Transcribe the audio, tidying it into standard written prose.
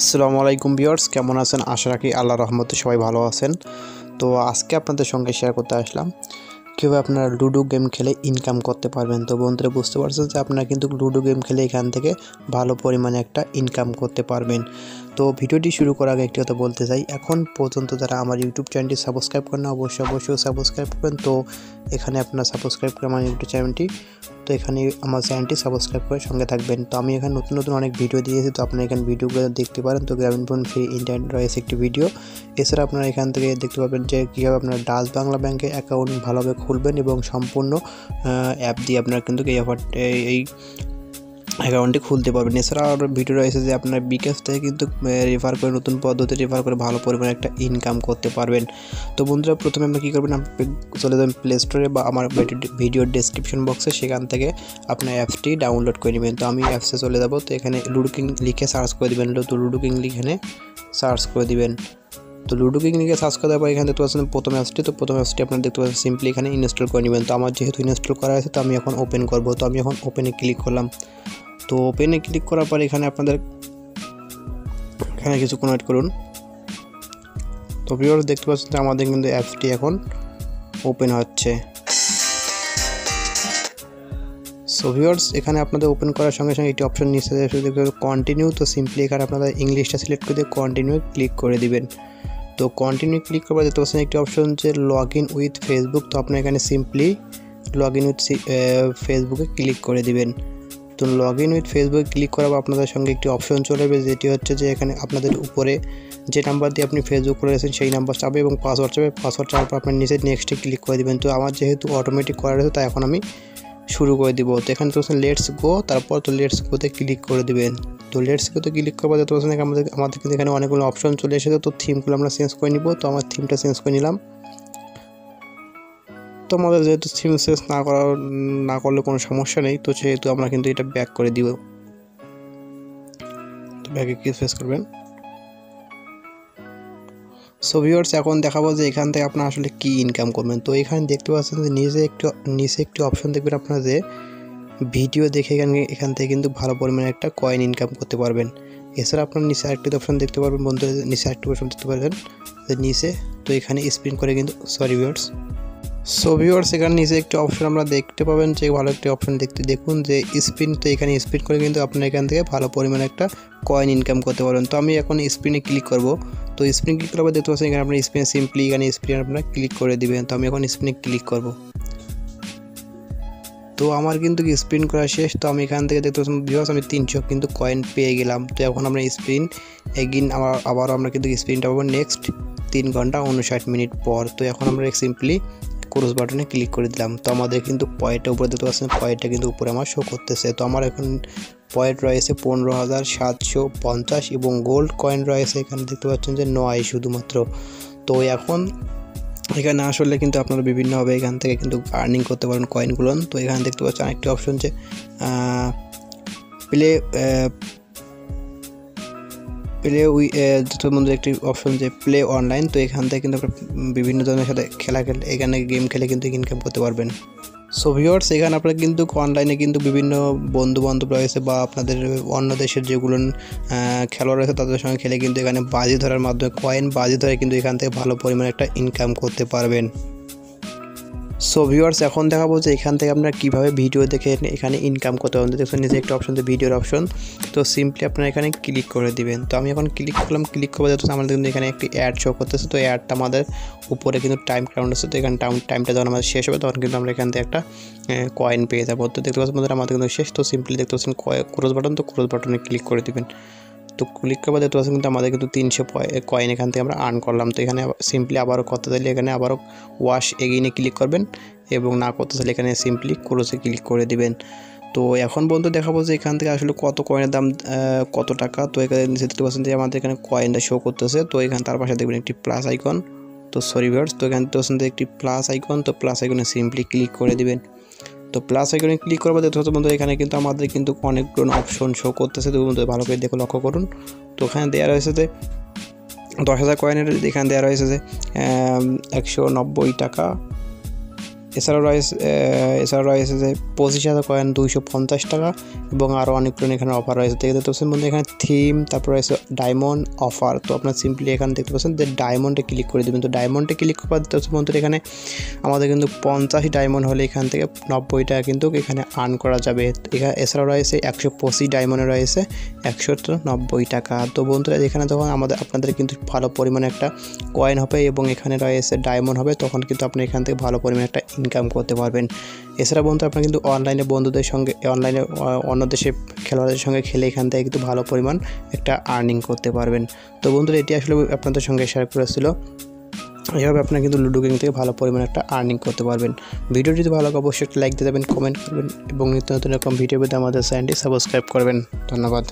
আসসালামু আলাইকুম ভিউয়ার্স, কেমন আছেন? আশা রাখি আল্লাহর রহমতে সবাই ভালো আছেন। তো আজকে আপনাদের সঙ্গে শেয়ার করতে আসলাম কীভাবে আপনারা লুডো গেম খেলে ইনকাম করতে পারবেন। তো বন্ধুরা বুঝতে পারছেন যে আপনারা কিন্তু লুডো গেম খেলে এখান থেকে ভালো পরিমাণে একটা ইনকাম করতে পারবেন। তো ভিডিওটি শুরু করার আগে একটি কথা বলতে চাই, এখন পর্যন্ত যারা আমার ইউটিউব চ্যানেলটি সাবস্ক্রাইব করেন অবশ্যই সাবস্ক্রাইব করবেন। তো এখানে আপনারা সাবস্ক্রাইব করে আমার ইউটিউব চ্যানেলটি, তো এখানে আমার চ্যানেলটি সাবস্ক্রাইব করে সঙ্গে থাকবেন। তো আমি এখানে নতুন অনেক ভিডিও দিয়েছি, তো আপনারা এখানে ভিডিওগুলো দেখতে পারেন। তো গ্রামীণফোন ফ্রি ইন্টারনেট রয়েছে একটি ভিডিও। এছাড়া আপনারা এখান থেকে দেখতে পাবেন যে কীভাবে আপনারা ডাচ বাংলা ব্যাংকে অ্যাকাউন্ট ভালোভাবে খুলবেন এবং সম্পূর্ণ অ্যাপ দিয়ে আপনারা কিন্তু এই অ্যাকাউন্টটি খুলতে পারবেন। এছাড়া আরও ভিডিও রয়েছে যে আপনার বিকাশ থেকে কিন্তু রেফার করে, নতুন পদ্ধতি রেফার করে ভালো পরিমাণে একটা ইনকাম করতে পারবেন। তো বন্ধুরা প্রথমে আপনারা কী করবেন, আপনি চলে যাবেন প্লে স্টোরে বা আমার ভিডিওর ডেসক্রিপশন বক্সে, সেখান থেকে আপনার অ্যাপসটি ডাউনলোড করে নেবেন। তো আমি অ্যাপসে চলে যাব। তো এখানে লুডো কিং লিখে সার্চ করে দেবেন। তো লুডো কিং এখানে সার্চ করে দিবেন। তো লুডো কিং লিখে সার্চ করে দেওয়ার পর এখানে দেখতে পাচ্ছেন প্রথম অ্যাপসটি। তো প্রথম অ্যাপসটি আপনারা দেখতে পাচ্ছেন সিম্পলি এখানে ইনস্টল করে নেবেন। তো আমার যেহেতু ইনস্টল করা আছে, তো আমি এখন ওপেন করব। তো আমি এখন ওপেনে ক্লিক করলাম। তো ওপেনে ক্লিক করার পর এখানে আপনাদের কিছুক্ষণ ওয়েট করুন। তো ভিউয়ার্স দেখতে পাচ্ছেন যে আমাদের কিন্তু অ্যাপসটি এখন ওপেন হচ্ছে। সো ভিউয়ার্স এখানে আপনাদের ওপেন করার সঙ্গে সঙ্গে একটি অপশন নিচে দেখতে কন্টিনিউ। তো সিম্পলি এখানে আপনারা ইংলিশটা সিলেক্ট করে দিয়ে কন্টিনিউ ক্লিক করে দিবেন। তো কন্টিনিউ ক্লিক করার পর দেখতে পাচ্ছেন একটি অপশন যে লগ ইন উইথ ফেসবুক। তো আপনারা এখানে সিম্পলি লগ ইন উইথ ফেসবুকে ক্লিক করে দিবেন। তো লগ ইন উইথ ফেসবুকে ক্লিক করার পর আপনাদের সঙ্গে একটি অপশন চলে আসবে, যেটি হচ্ছে যে এখানে আপনাদের উপরে যে নাম্বার দিয়ে আপনি ফেসবুক করেছেন সেই নাম্বার চাবে এবং পাসওয়ার্ড চাবে। পাসওয়ার্ড চাওয়ার পর আপনার নিচে নেক্সটে ক্লিক করে দেবেন। তো আমার যেহেতু অটোমেটিক করা রয়েছে, তাই এখন আমি শুরু করে দিব। তো এখানে তো লেটস গো, তারপর তো লেটস গোতে ক্লিক করে দিবেন। তো লেটস গোতে ক্লিক করার পর তো আমাদের কিন্তু এখানে অনেকগুলো অপশন চলে এসেছে। তো থিমগুলো আমরা চেঞ্জ করে নিব। তো আমার থিমটা চেঞ্জ করে নিলাম। তো আমাদের যেহেতু থিম চেঞ্জ না করলে কোনো সমস্যা নেই, তো সেহেতু আমরা কিন্তু এটা ব্যাক করে দিব। তো ব্যাকে কি ফেস করবেন। সো ভিউয়ার্স এখন দেখাবো যে এখান থেকে আপনারা আসলে কি ইনকাম করবেন। তো এখানে দেখতে পাচ্ছেন যে নিচে একটি অপশন দেখবেন আপনারা, যে ভিডিও দেখে এখান থেকে কিন্তু ভালো পরিমাণে একটা কয়েন ইনকাম করতে পারবেন। এছাড়া আপনারা নিচে আরেকটি অপশন দেখতে পারবেন বন্ধু, নিচে আরেকটি অপশন দেখতে পারবেন যে নিচে, তো এখানে স্পিন করে কিন্তু সো ভিউয়ার্স এখানে নিচে একটি অপশন আমরা দেখতে পাবেন, যে ভালো একটি অপশন দেখুন যে স্পিন। তো এখানে স্পিন করে কিন্তু আপনারা এখান থেকে ভালো পরিমাণে একটা কয়েন ইনকাম করতে পারবেন। তো আমি এখন স্পিনে ক্লিক করব। তো স্পিনে ক্লিক করার পর দেখতে পাচ্ছেন এখানে আপনার স্পিনে সিম্পলি এখানে স্পিনে আপনারা ক্লিক করে দিবেন। তো আমি এখন স্পিনে ক্লিক করব। তো আমার কিন্তু স্পিন করা শেষ। তো আমি এখান থেকে দেখতে পাচ্ছেন ভিউয়ার্স আমি 300 কিন্তু কয়েন পেয়ে গেলাম। তো এখন আমরা স্পিন এগিন আবার আমরা কিন্তু স্পিনটা পাবো নেক্সট 3 ঘন্টা 59 মিনিট পর। তো এখন আমরা সিম্পলি ক্রস বাটনে ক্লিক করে দিলাম। তো আমাদের কিন্তু পয়েন্টের উপরে দেখতে পাচ্ছেন, পয়েন্টটা কিন্তু উপরে আমার শো করতেছে। তো আমার এখন পয়েন্ট রয়েছে 15,750 এবং গোল্ড কয়েন রয়েছে এখানে দেখতে পাচ্ছেন যে 9 শুধুমাত্র। তো এখন এখানে আসলে কিন্তু আপনারা বিভিন্নভাবে এখান থেকে কিন্তু আর্নিং করতে পারেন কয়েনগুলো। তো এখানে দেখতে পাচ্ছেন আরেকটি অপশন যে একটি অপশন যে প্লে অনলাইন। তো এখান থেকে কিন্তু আপনারা বিভিন্ন ধরনের সাথে এখানে গেম খেলে কিন্তু ইনকাম করতে পারবেন। সো ভিউয়ার্স এখানে আপনারা কিন্তু অনলাইনে কিন্তু বিভিন্ন বন্ধু-বান্ধব রয়েছে বা আপনাদের অন্য দেশের যেগুলো খেলোয়াড় রয়েছে তাদের সঙ্গে খেলে কিন্তু এখানে বাজি ধরার মাধ্যমে কয়েন বাজি ধরে কিন্তু এখান থেকে ভালো পরিমাণে একটা ইনকাম করতে পারবেন। সো ভিউয়ার্স এখন দেখাবো যে এখান থেকে আপনারা কীভাবে ভিডিও দেখে এখানে ইনকাম করতে পারবেন। দেখুন নিচে একটা অপশন, ভিডিওর অপশন। তো সিম্পলি আপনারা এখানে ক্লিক করে দিবেন। তো আমি এখন ক্লিক করলাম। ক্লিক করে যাচ্ছে আমাদের কিন্তু এখানে একটি অ্যাড শো করতেছে। তো অ্যাডটা আমাদের উপরে কিন্তু টাইম কাউন্ট আছে। তো এখানে টাইমটা যখন আমাদের শেষ হবে তখন কিন্তু আমরা এখান থেকে একটা কয়েন পেয়ে যাবো। তো দেখতে পাচ্ছেন আমাদের কিন্তু শেষ। তো সিম্পলি দেখতে পাচ্ছেন ক্রস বাটন, তো ক্রস বাটনে ক্লিক করে দিবেন। তো ক্লিক করার দেখতে পাচ্ছেন কিন্তু আমাদের কিন্তু 300 কয়েন এখান থেকে আমরা আর্ন করলাম। তো এখানে সিম্পলি আবারও করতে চাইলে এখানে আবারও ওয়াশ এগেইনে ক্লিক করবেন এবং না করতে চাইলে এখানে সিম্পলি ক্রসে ক্লিক করে দিবেন। তো এখন বন্ধু দেখাবো যে এখান থেকে আসলে কত কয়েনের দাম কত টাকা। তো এখানে নিচে দেখতে পাচ্ছেন যে আমাদের এখানে কয়েনটা শো করতেছে। তো এখানে তার পাশে দেখবেন একটি প্লাস আইকন। তো সরি ভিউয়ার্স, তো এখানে দেখতে পাচ্ছেন যে একটি প্লাস আইকন। তো প্লাস আইকনে সিম্পলি ক্লিক করে দিবেন। তো প্লাস আইকনে ক্লিক করবো দেখতে পাচ্ছেন বন্ধু এখানে কিন্তু আমাদের কিন্তু অনেকগুলো অপশন শো করতেছে। তো বন্ধু ভালো করে দেখে লক্ষ্য করুন। তো ওখানে দেওয়া রয়েছে যে 10,000 কয়েনের এখানে দেওয়া রয়েছে যে 190 টাকা এছাড়াও রয়েছে যে 25,000 কয়েন 250 টাকা এবং আরও অনেক এখানে অফার রয়েছে। দেখতে পাচ্ছেন বন্ধু এখানে থিম, তারপর রয়েছে ডায়মন্ড অফার। তো আপনার সিম্পলি এখানে দেখতে পাচ্ছেন যে ডায়মন্ডে ক্লিক করে দেবেন। তো ডায়মন্ডে ক্লিক করার বন্ধু এখানে আমাদের কিন্তু 50 ডায়মন্ড হলে এখান থেকে 90 টাকা কিন্তু এখানে আর্ন করা যাবে। এছাড়াও রয়েছে 125 ডায়মন্ডে রয়েছে 190 টাকা। তো বন্ধুরা এখানে যখন আপনাদের কিন্তু ভালো পরিমাণে একটা কয়েন হবে এবং এখানে রয়েছে ডায়মন্ড হবে, তখন কিন্তু আপনি এখান থেকে ভালো পরিমাণে একটা ইনকাম করতে পারবেন। এছাড়া বন্ধু আপনারা কিন্তু অনলাইনে বন্ধুদের সঙ্গে অন্য দেশে খেলোয়াড়দের সঙ্গে খেলে এখান থেকে কিন্তু ভালো পরিমাণ একটা আর্নিং করতে পারবেন। তো বন্ধুরা এটি আসলে আপনাদের সঙ্গে শেয়ার করেছিল। এইভাবে আপনারা কিন্তু লুডো গেম থেকে ভালো পরিমাণে একটা আর্নিং করতে পারবেন। ভিডিওটি যদি ভালো লাগে অবশ্যই একটা লাইক দিয়ে দেবেন, কমেন্ট করবেন এবং নিত্য নতুন এরকম ভিডিও পেতে আমাদের চ্যানেলটি সাবস্ক্রাইব করবেন। ধন্যবাদ।